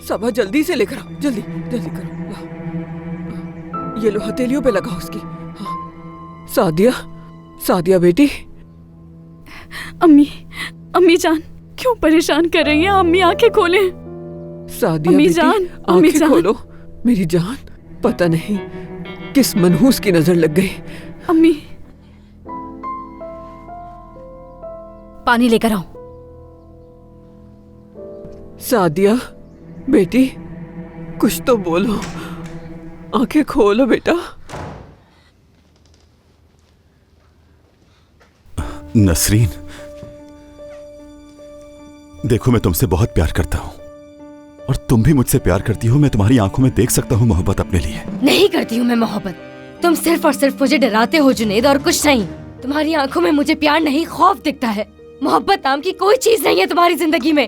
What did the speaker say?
सबा जल्दी से लेकर आओ, जल्दी जल्दी करो। लाओ, ये लो हथेलियों पे लगाओ उसकी। हाँ। सादिया, सादिया बेटी। अम्मी जान क्यों परेशान कर रही हैं? अम्मी आंखें खोलें। सादिया अम्मी बेटी, जान, अम्मी आंखें जान। खोलो मेरी जान। पता नहीं किस मनहूस की नजर लग गई। अम्मी पानी लेकर आओ। सादिया बेटी, कुछ तो बोलो, आंखें खोलो बेटा। नसरीन, देखो मैं तुमसे बहुत प्यार करता हूं और तुम भी मुझसे प्यार करती हो। मैं तुम्हारी आंखों में देख सकता हूं मोहब्बत अपने लिए। नहीं करती हूँ मैं मोहब्बत। तुम सिर्फ और सिर्फ मुझे डराते हो जुनैद, और कुछ नहीं। तुम्हारी आंखों में मुझे प्यार नहीं, खौफ दिखता है। मोहब्बत नाम की कोई चीज नहीं है तुम्हारी जिंदगी में।